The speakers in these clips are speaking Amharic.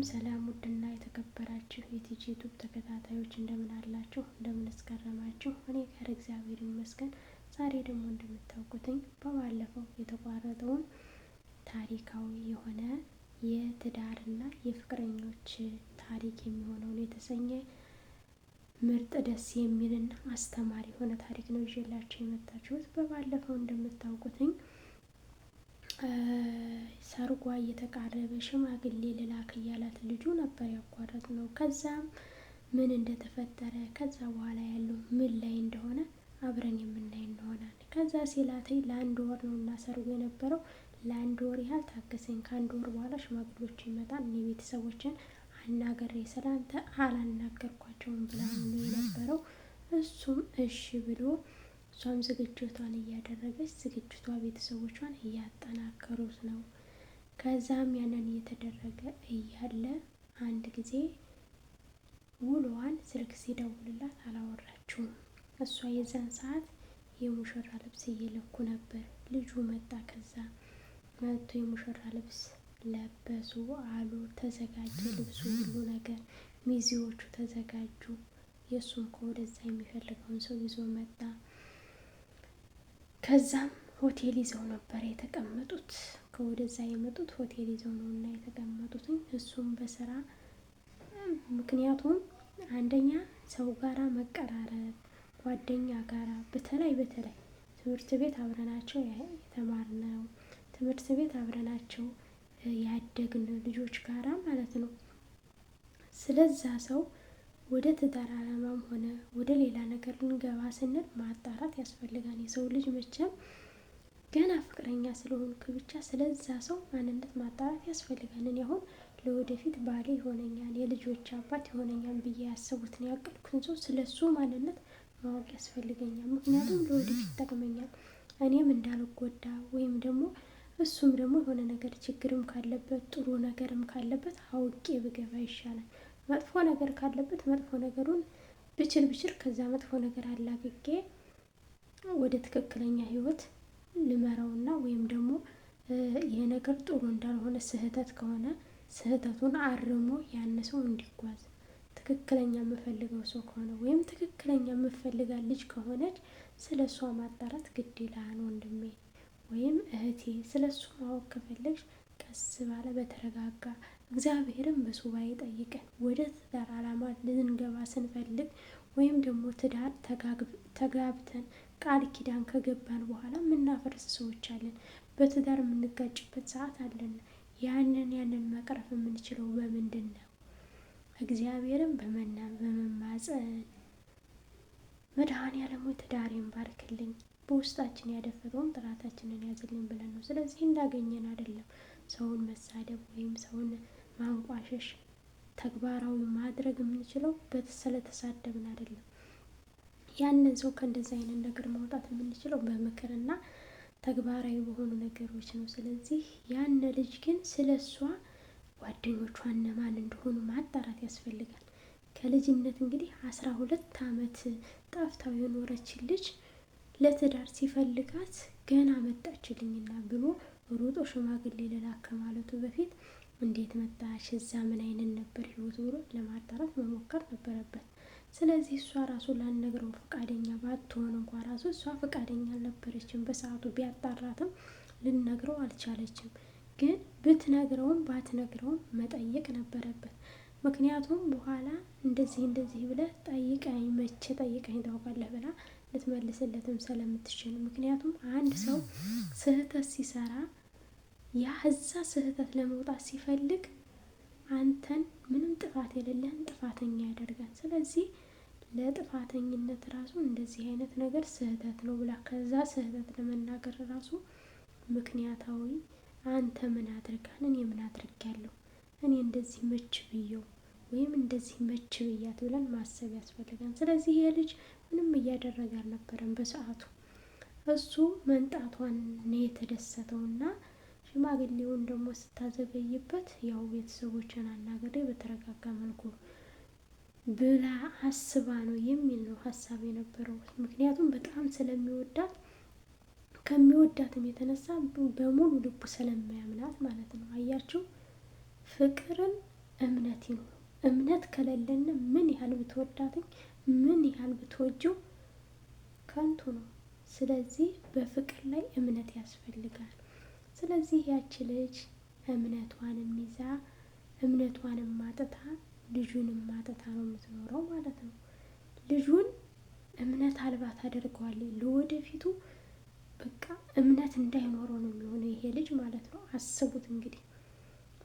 ሰላም ውድና የተከበራችሁ የቲጂ ዩቱብ ተከታታዮች እንደምን አላችሁ? እንደምን እስከረማችሁ? እኔ ጋር እግዚአብሔር ይመስገን። ዛሬ ደግሞ እንደምታውቁትኝ በባለፈው የተቋረጠውን ታሪካዊ የሆነ የትዳርና የፍቅረኞች ታሪክ የሚሆነውን የተሰኘ ምርጥ ደስ የሚልና አስተማሪ የሆነ ታሪክ ነው ይዤላችሁ የመጣችሁት። በባለፈው እንደምታውቁትኝ ሰርጓ እየተቃረበ ሽማግሌ ልላክ እያላት ልጁ ነበር ያቋረጥ ነው። ከዛም ምን እንደተፈጠረ ከዛ በኋላ ያለው ምን ላይ እንደሆነ አብረን የምናይ እንሆናለን። ከዛ ሲላተኝ ለአንድ ወር ነው እና ሰርጉ የነበረው ለአንድ ወር ያህል ታገሰኝ፣ ከአንድ ወር በኋላ ሽማግሌዎች ይመጣል፣ እኔ ቤተሰቦችን አናገሬ ስላንተ አላናገርኳቸውም ብላ ነው የነበረው። እሱም እሺ ብሎ እሷም ዝግጅቷን እያደረገች ዝግጅቷ ቤተሰቦቿን እያጠናከሩት ነው። ከዛም ያንን እየተደረገ እያለ አንድ ጊዜ ውሎዋን ስልክ ሲደውልላት አላወራችውም። እሷ የዛን ሰዓት የሙሽራ ልብስ እየለኩ ነበር። ልጁ መጣ። ከዛ መጥቶ የሙሽራ ልብስ ለበሱ አሉ፣ ተዘጋጀ ልብሱ ሁሉ ነገር፣ ሚዜዎቹ ተዘጋጁ። የእሱም ከወደዛ የሚፈልገውን ሰው ይዞ መጣ። ከዛም ሆቴል ይዘው ነበር የተቀመጡት። ከወደዛ የመጡት ሆቴል ይዘው ነው እና የተቀመጡት። እሱም በስራ ምክንያቱም አንደኛ ሰው ጋራ መቀራረብ፣ ጓደኛ ጋራ በተለይ ትምህርት ቤት አብረናቸው የተማርነው ትምህርት ቤት አብረናቸው ያደግን ልጆች ጋራ ማለት ነው። ስለዛ ሰው ወደ ትዳር አላማም ሆነ ወደ ሌላ ነገር ልንገባ ስንል ማጣራት ያስፈልጋል። የሰው ልጅ መቼም ገና ፍቅረኛ ስለሆንክ ብቻ ስለዛ ሰው ማንነት ማጣራት ያስፈልጋል። እኔ አሁን ለወደፊት ባሌ ይሆነኛል፣ የልጆች አባት ይሆነኛል ብዬ ያሰቡትን ያቀድኩትን ሰው ስለሱ ማንነት ማወቅ ያስፈልገኛል። ምክንያቱም ለወደፊት ይጠቅመኛል፣ እኔም እንዳልጎዳ ወይም ደግሞ እሱም ደግሞ የሆነ ነገር ችግርም ካለበት ጥሩ ነገርም ካለበት አውቄ ብገባ ይሻላል። መጥፎ ነገር ካለበት መጥፎ ነገሩን ብችል ከዛ መጥፎ ነገር አላግጌ ወደ ትክክለኛ ህይወት ልመራውና ወይም ደግሞ ይሄ ነገር ጥሩ እንዳልሆነ ስህተት ከሆነ ስህተቱን አርሞ ያነሰው እንዲጓዝ ትክክለኛ የምፈልገው ሰው ከሆነ ወይም ትክክለኛ የምፈልጋት ልጅ ከሆነች ስለሷ ማጣራት ግድ ይላል ወንድሜ ወይም እህቴ። ስለሱ ማወቅ ከፈለግሽ ቀስ ባለ በተረጋጋ እግዚአብሔርን በሱባኤ ጠይቀን ወደ ትዳር አላማ ልንገባ ስንፈልግ ወይም ደግሞ ትዳር ተጋብተን ቃል ኪዳን ከገባን በኋላ የምናፈርስ ሰዎች አለን። በትዳር የምንጋጭበት ሰዓት አለን። ያንን መቅረፍ የምንችለው በምንድን ነው? እግዚአብሔርን በመማፀን መድኃኔዓለም ትዳሬን ባርክልኝ፣ በውስጣችን ያደፈረውን ጥራታችንን ያዝልን ብለን ነው። ስለዚህ እንዳገኘን አይደለም ሰውን መሳደብ ወይም ሰውን ማንቋሸሽ ተግባራዊ ማድረግ የምንችለው ስለተሳደብን አይደለም። ያንን ሰው ከእንደዚህ አይነት ነገር ማውጣት የምንችለው በምክርና ተግባራዊ በሆኑ ነገሮች ነው። ስለዚህ ያን ልጅ ግን ስለሷ ጓደኞቿ እነማን እንደሆኑ ማጣራት ያስፈልጋል። ከልጅነት እንግዲህ 12 ዓመት ጠፍታው የኖረችን ልጅ ለትዳር ሲፈልጋት ገና መጣችልኝና ብሎ ሮጦ ሽማግሌ ልላክ ከማለቱ በፊት እንዴት መጣች፣ እዛ ምን አይነት ነበር ህይወት ብሎ ለማጣራት መሞከር ነበረበት። ስለዚህ እሷ ራሱ ላልነግረው ፈቃደኛ ባትሆን እንኳን ራሱ እሷ ፈቃደኛ አልነበረችም። በሰዓቱ ቢያጣራትም ልነግረው አልቻለችም። ግን ብትነግረውም ባትነግረውም መጠየቅ ነበረበት። ምክንያቱም በኋላ እንደዚህ ብለህ ጠይቀኝ፣ መቼ ጠይቀኝ ታውቃለህ ብላ ልትመልስለትም ስለምትችል። ምክንያቱም አንድ ሰው ስህተት ሲሰራ ያ እዛ ስህተት ለመውጣት ሲፈልግ አንተን ምንም ጥፋት የሌለህን ጥፋተኛ ያደርጋል። ስለዚህ ለጥፋተኝነት ራሱ እንደዚህ አይነት ነገር ስህተት ነው ብላ ከዛ ስህተት ለመናገር ራሱ ምክንያታዊ አንተ ምን አድርጋል፣ እኔ ምን አድርጌያለሁ፣ እኔ እንደዚህ መች ብየው ወይም እንደዚህ መች ብያት ብለን ማሰብ ያስፈልጋል። ስለዚህ ይሄ ልጅ ምንም እያደረገ አልነበረም በሰዓቱ። እሱ መንጣቷን ነው የተደሰተውና ሽማግሌውን ደግሞ ስታዘገይበት ያው ቤተሰቦችን አናግሬ በተረጋጋ መልኩ ብላ አስባ ነው የሚል ነው ሀሳብ የነበረው። ምክንያቱም በጣም ስለሚወዳት ከሚወዳትም የተነሳ በሙሉ ልቡ ስለማያምናት ማለት ነው። አያችሁ ፍቅርን እምነት ይኑሩ። እምነት ከሌለን ምን ያህል ብትወዳትኝ ምን ያህል ብትወጂው ከንቱ ነው። ስለዚህ በፍቅር ላይ እምነት ያስፈልጋል። ስለዚህ ያቺ ልጅ እምነቷንም ይዛ እምነቷንም ማጥታ ልጁንም ማጥታ ነው የምትኖረው ማለት ነው። ልጁን እምነት አልባ ታደርገዋለች። ለወደፊቱ በቃ እምነት እንዳይኖረው ነው የሚሆነው ይሄ ልጅ ማለት ነው። አስቡት እንግዲህ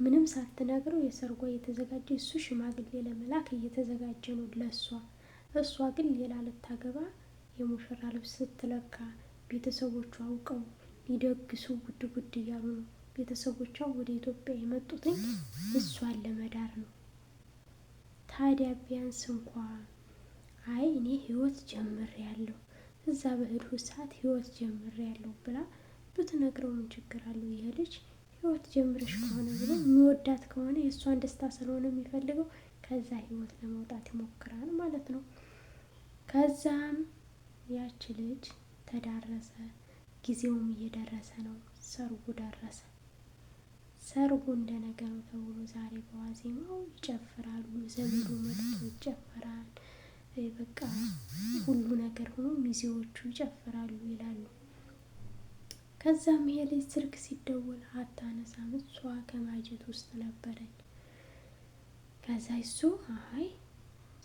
ምንም ሳትነግረው የሰርጓ እየተዘጋጀ እሱ ሽማግሌ ለመላክ እየተዘጋጀ ነው ለእሷ። እሷ ግን ሌላ ልታገባ የሙሽራ ልብስ ስትለካ ቤተሰቦቿ አውቀው ሊደግሱ ጉድ ጉድ እያሉ ነው። ቤተሰቦቿ ወደ ኢትዮጵያ የመጡትኝ እሷን ለመዳር ነው። ታዲያ ቢያንስ እንኳ አይ እኔ ህይወት ጀምሬያለሁ እዛ በሄድኩ ሰዓት ህይወት ጀምሬያለሁ ብላ ብትነግረው ምን ችግር አለው? ይሄ ልጅ ህይወት ጀምረሽ ከሆነ ብሎ የሚወዳት ከሆነ የእሷን ደስታ ስለሆነ የሚፈልገው ከዛ ህይወት ለመውጣት ይሞክራል ማለት ነው። ከዛም ያቺ ልጅ ተዳረሰ። ጊዜውም እየደረሰ ነው። ሰርጉ ደረሰ። ሰርጉ እንደነገሩ ተብሎ ዛሬ በዋዜማው ይጨፍራሉ። ዘመዱ መጥቶ ይጨፍራል። በቃ ሁሉ ነገር ሆኖ ሚዜዎቹ ይጨፍራሉ ይላሉ። ከዛም ይሄ ልጅ ስልክ ሲደወል አታነሳም። እሷ ከማጀት ውስጥ ነበረች። ከዛ እሱ አይ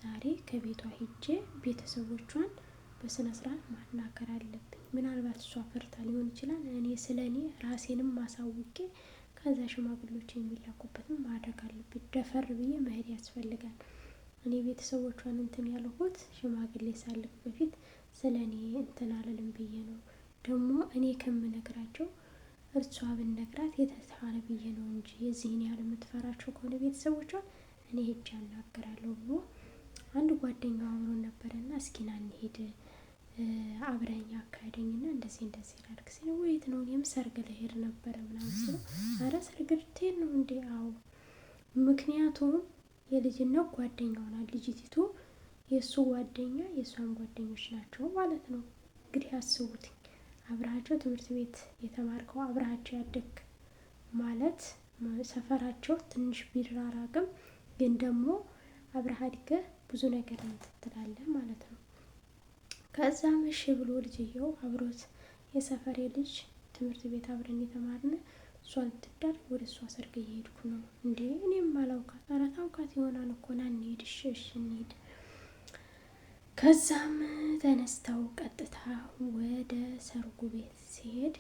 ዛሬ ከቤቷ ሂጄ ቤተሰቦቿን በስነ ስርዓት ማናገር አለብኝ። ምናልባት እሷ ፈርታ ሊሆን ይችላል። እኔ ስለ እኔ ራሴንም ማሳውቄ ከዛ ሽማግሌዎች የሚላኩበትም ማድረግ አለብኝ። ደፈር ብዬ መሄድ ያስፈልጋል። እኔ ቤተሰቦቿን እንትን ያልኩት ሽማግሌ ሳልክ በፊት ስለ እኔ እንትን አልልም ብዬ ነው። ደግሞ እኔ ከምነግራቸው እርሷ ብነግራት የተሻለ ብዬ ነው እንጂ የዚህን ያህል የምትፈራቸው ከሆነ ቤተሰቦቿን እኔ ሄጄ አናገራለሁ ብሎ አንድ ጓደኛው አብሮን ነበረና እስኪ ና እንሂድ አብረኸኝ አካሄደኝና እንደዚህ እንደዚህ ላድርግ ሲለው ወዴት ነው? እኔም ሰርግ ልሄድ ነበረ ምናምን ሲለው ኧረ ሰርግ ልትሄድ ነው እንዴ? አዎ ምክንያቱም የልጅነት ጓደኛው ናት ልጅቲቱ። የእሱ ጓደኛ የእሷም ጓደኞች ናቸው ማለት ነው። እንግዲህ አስቡት አብረሃቸው ትምህርት ቤት የተማርከው አብረሃቸው ያደግ ማለት ሰፈራቸው ትንሽ ቢራራቅም ግን ደግሞ አብረህ አድገህ ብዙ ነገር ትላለህ ማለት ነው። ከዛም እሺ ብሎ ልጅየው አብሮት የሰፈሬ ልጅ ትምህርት ቤት አብረን የተማርን እሷ ልትዳር ወደ እሷ ሰርግ እየሄድኩ ነው። እንዴ እኔም አላውቃት። ኧረ ታውቃት ይሆናል እኮ ና እንሂድ። እሺ እንሂድ። ከዛም ተነስተው ቀጥታ ወደ ሰርጉ ቤት ሲሄድ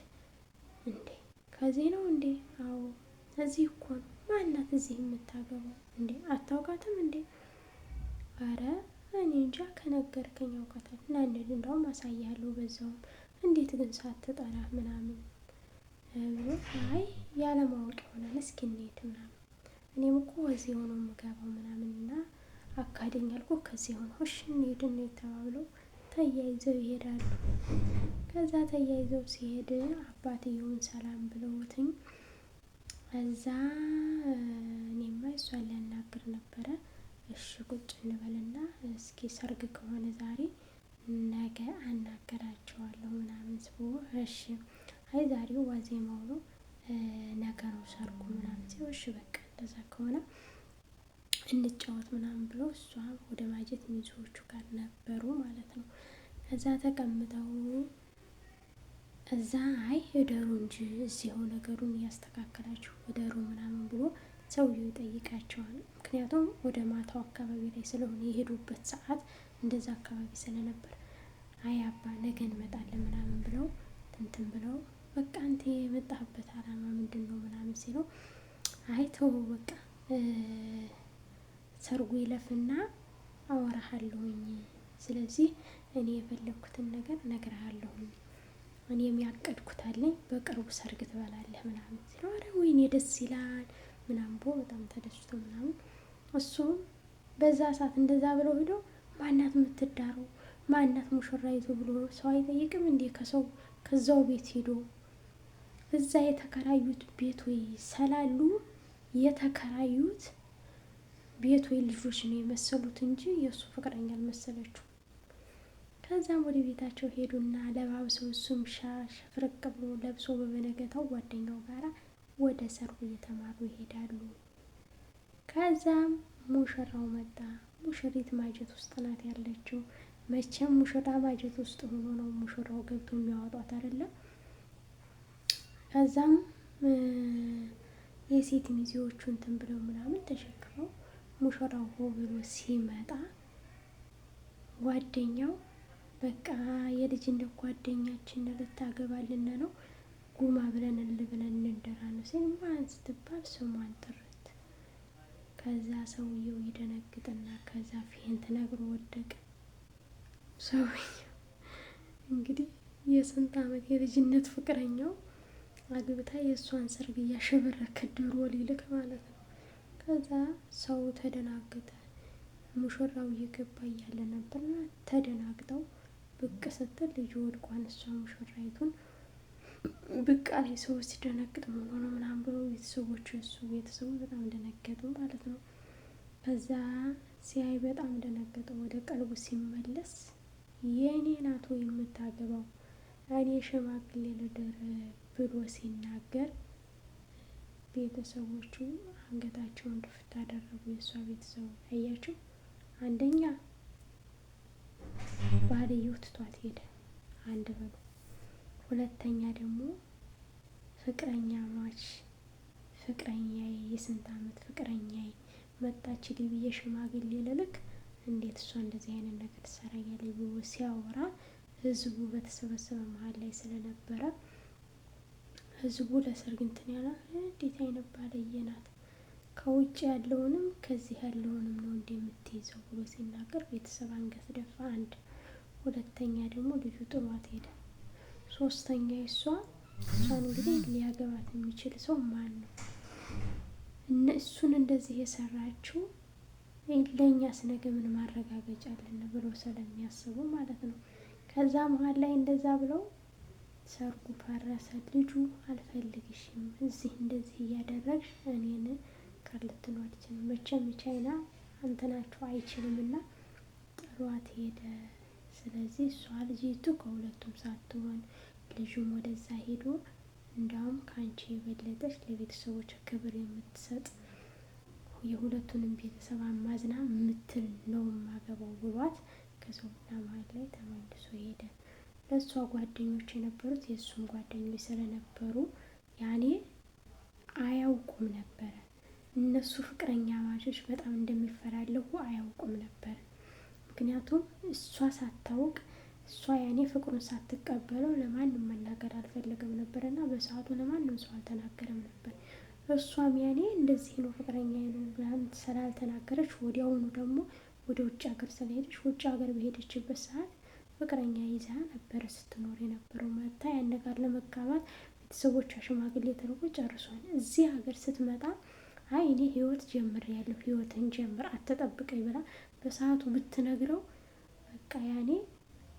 እንዴ ከዚህ ነው እንዴ? አዎ እዚህ እኮ ነው። ማናት እዚህ የምታገባው? እንዴ አታውቃትም እንዴ? ኧረ እኔ እንጃ ከነገርከኝ አውቃታል። ና እንሂድ እንደውም አሳያለሁ በዛውም። እንዴት ግን ሳትጠራ ምናምን አይ ያለማወቅ ይሆናል እስኪ እንሂድ ምናምን። እኔም እኮ እዚህ ሆኖ የምገባው ምናምን እና አካሄደኝ አልኩህ ከዚህ ሆኖ እሺ እንሂድ ተባብለው ተያይዘው ይሄዳሉ። ከዛ ተያይዘው ሲሄድ አባትየውን ሰላም ብለውትኝ እዛ እኔማ እሷን ሊያናግር ነበረ። እሺ ቁጭ እንበልና እስኪ ሰርግ ከሆነ ዛሬ ነገ አናገራቸዋለሁ ምናምን ስቦ እሺ አይ ዛሬው ዋዜማው ነው ነገ ነው ሰርጉ ምናምን ሲለው እሺ በቃ እንደዛ ከሆነ እንጫወት ምናምን ብለው እሷ ወደ ማጀት ሚዜዎቹ ጋር ነበሩ ማለት ነው። ከዛ ተቀምጠው እዛ አይ እደሩ እንጂ እዚያው ነገሩን እያስተካከላችሁ እደሩ ምናምን ብሎ ሰውየው ይጠይቃቸዋል። ምክንያቱም ወደ ማታው አካባቢ ላይ ስለሆነ የሄዱበት ሰዓት እንደዛ አካባቢ ስለነበር አይ አባ ነገ እንመጣለን ምናምን ብለው እንትን ብለው በቃ አንተ የመጣህበት አላማ ምንድን ነው ምናምን ሲለው አይ ተው በቃ ሰርጉ ይለፍና አወራሃለሁኝ። ስለዚህ እኔ የፈለኩትን ነገር እነግርሃለሁኝ። እኔ የሚያቀድኩት አለኝ በቅርቡ ሰርግ ትበላለህ ምናምን ሲለው ኧረ ወይኔ ደስ ይላል ምናምን ብሎ በጣም ተደስቶ ምናምን እሱም በዛ ሰዓት እንደዛ ብለው ሄዶ ማናት የምትዳረው ማናት ሙሽራይቱ ብሎ ሰው አይጠይቅም እንዴ? ከሰው ከዛው ቤት ሄዶ እዛ የተከራዩት ቤት ወይ ስላሉ የተከራዩት ቤት ወይ ልጆች ነው የመሰሉት እንጂ የእሱ ፍቅረኛ አልመሰለችው። ከዛም ወደ ቤታቸው ሄዱና ለባብሰው እሱም ሻሽ ፍርቅ ብሎ ለብሶ በበነገታው ጓደኛው ጋራ ወደ ሰርጉ እየተማሩ ይሄዳሉ። ከዛም ሙሽራው መጣ። ሙሽሪት ማጀት ውስጥ ናት ያለችው። መቼም ሙሽራ ማጀት ውስጥ ሆኖ ነው ሙሽራው ገብቶ የሚያወጧት አይደለም። ከዛም የሴት ሚዜዎቹ እንትን ብለው ምናምን ተሸክመው ሙሽራው ሆ ብሎ ሲመጣ ጓደኛው በቃ የልጅነት ጓደኛችን ልታገባልን ነው ጉማ ብለን እንደራ ነው ሲል ማን ስትባል ስሟን ጥርት። ከዛ ሰውየው ይደነግጥና ከዛ ፌንት ነግሮ ወደቀ። ሰውየው እንግዲህ የስንት ዓመት የልጅነት ፍቅረኛው አግብታ የእሷን ሰርግ እያሸበረከ ድሮ ሊልክ ማለት ነው። ከዛ ሰው ተደናገጠ። ሙሽራው እየገባ እያለ ነበርና ተደናግጠው ብቅ ስትል ልጁ ወድቋን እሷ ሙሽራይቱን ብቅ ላይ ሰው ሲደነግጥ ምን ሆነ ምናምን ብሎ ቤተሰቦቹ የእሱ ቤተሰቡ በጣም ደነገጡ ማለት ነው። ከዛ ሲያይ በጣም ደነገጠ። ወደ ቀልቡ ሲመለስ የኔ ናት ወይ የምታገባው እኔ ሽማግሌ ልደር ብሎ ሲናገር ቤተሰቦቹ አንገታቸውን ድፍት አደረጉ። የእሷ ቤተሰቦች አያቸው። አንደኛ ባልየው ትቷት ሄደ፣ አንድ በሉ። ሁለተኛ ደግሞ ፍቅረኛዬ የስንት ዓመት ፍቅረኛዬ መጣች ብዬ ሽማግሌ ልልክ እንዴት እሷ እንደዚህ አይነት ነገር ትሰራኛለች ብሎ ሲያወራ ህዝቡ በተሰበሰበ መሀል ላይ ስለነበረ ህዝቡ ለሰርግ እንትን ያለ እንዴት አይነት ባለየ ናት ከውጭ ያለውንም ከዚህ ያለውንም ነው እንደምትይዘው ብሎ ሲናገር ቤተሰብ አንገት ደፋ። አንድ ሁለተኛ ደግሞ ልጁ ጥሏት ሄደ። ሶስተኛ እሷን እንግዲህ ሊያገባት የሚችል ሰው ማን ነው? እሱን እንደዚህ የሰራችው ለእኛስ ነገ ምን ማረጋገጫ አለን ብሎ ስለሚያስቡ ማለት ነው። ከዛ መሀል ላይ እንደዛ ብለው ሰርጉ ፈረሰ። ልጁ አልፈልግሽም እዚህ እንደዚህ እያደረግሽ እኔን ቀልትኗችን መቼም ቻይና እንትናችሁ አይችልምና ጥሏት ሄደ። ስለዚህ እሷ ልጅቱ ከሁለቱም ሳትሆን ልጁም ወደዛ ሄዶ እንዳውም ከአንቺ የበለጠች ለቤተሰቦች ክብር የምትሰጥ የሁለቱንም ቤተሰብ አማዝና የምትል ነው ማገባው ብሏት ከሰውና መሀል ላይ ተመልሶ ሄደ። ለእሷ ጓደኞች የነበሩት የእሱም ጓደኞች ስለነበሩ ያኔ አያውቁም ነበረ። እነሱ ፍቅረኛ ማቾች በጣም እንደሚፈላለጉ አያውቁም ነበር። ምክንያቱም እሷ ሳታውቅ እሷ ያኔ ፍቅሩን ሳትቀበለው ለማንም መናገር አልፈለገም ነበር እና በሰዓቱ ለማንም ሰው አልተናገረም ነበር። እሷም ያኔ እንደዚህ ነው ፍቅረኛ ነው ምናምን ስላልተናገረች ወዲያውኑ ደግሞ ወደ ውጭ ሀገር ስለሄደች ውጭ ሀገር በሄደችበት ሰዓት ፍቅረኛ ይዛ ነበረ ስትኖር የነበረው። መታ ያን ነገር ለመጋባት ቤተሰቦቿ ሽማግሌ ተልኮ ጨርሷል። እዚህ ሀገር ስትመጣ አይ እኔ ህይወት ጀምሬያለሁ ህይወትን ጀምር አትጠብቀኝ ብላ በሰዓቱ ብትነግረው በቃ ያኔ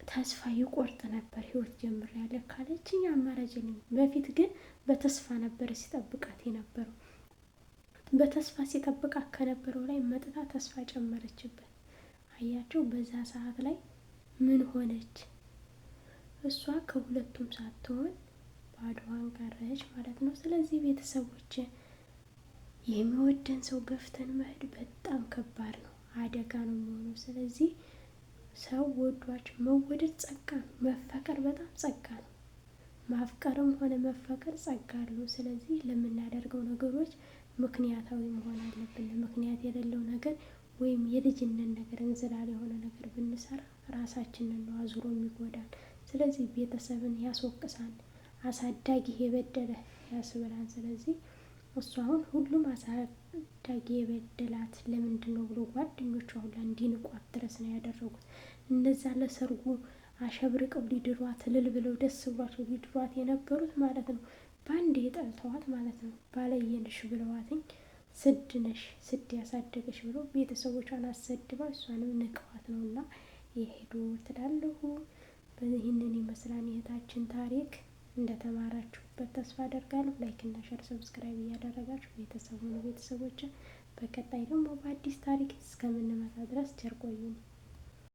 ተስፋ ይቆርጥ ነበር። ህይወት ጀምሬያለሁ ካለችኝ አማራጭ የለኝም። በፊት ግን በተስፋ ነበር ሲጠብቃት የነበረው። በተስፋ ሲጠብቃት ከነበረው ላይ መጥታ ተስፋ ጨመረችበት። አያቸው። በዛ ሰዓት ላይ ምን ሆነች? እሷ ከሁለቱም ሳትሆን ባዶዋን ቀረች ማለት ነው። ስለዚህ ቤተሰቦች የሚወደን ሰው ገፍተን መሄድ በጣም ከባድ ነው፣ አደጋ ነው የሚሆነው። ስለዚህ ሰው ወዷችሁ መወደድ ጸጋ ነው፣ መፈቀር በጣም ጸጋ ነው። ማፍቀርም ሆነ መፈቀር ጸጋ አለው። ስለዚህ ለምናደርገው ነገሮች ምክንያታዊ መሆን አለብን። ምክንያት የሌለው ነገር ወይም የልጅነት ነገር እንዝላል የሆነ ነገር ብንሰራ ራሳችንን ነው አዙሮ የሚጎዳል። ስለዚህ ቤተሰብን ያስወቅሳል፣ አሳዳጊ የበደለ ያስብላል። ስለዚህ እሷ አሁን ሁሉም አሳዳጊ የበደላት ለምንድን ነው ብሎ ጓደኞቿ ሁላ እንዲንቋት ድረስ ነው ያደረጉት። እነዛ ለሰርጉ አሸብርቀው ሊድሯት እልል ብለው ደስ ብሏቸው ሊድሯት የነበሩት ማለት ነው በአንድ የጠልተዋት ማለት ነው። ባለየንሽ ብለዋትኝ ስድ ነሽ ስድ ያሳደገሽ ብሎ ቤተሰቦቿን አሰድባ እሷንም ንቀዋት ነው እና የሄዱ ትላለሁ። በዚህንን ይመስላል የእህታችን ታሪክ። እንደተማራችሁበት ተስፋ አደርጋለሁ። ላይክ እና ሸር ሰብስክራይብ እያደረጋችሁ ቤተሰቦችን በቀጣይ ደግሞ በአዲስ ታሪክ እስከምንመጣ ድረስ ቸር ቆዩን።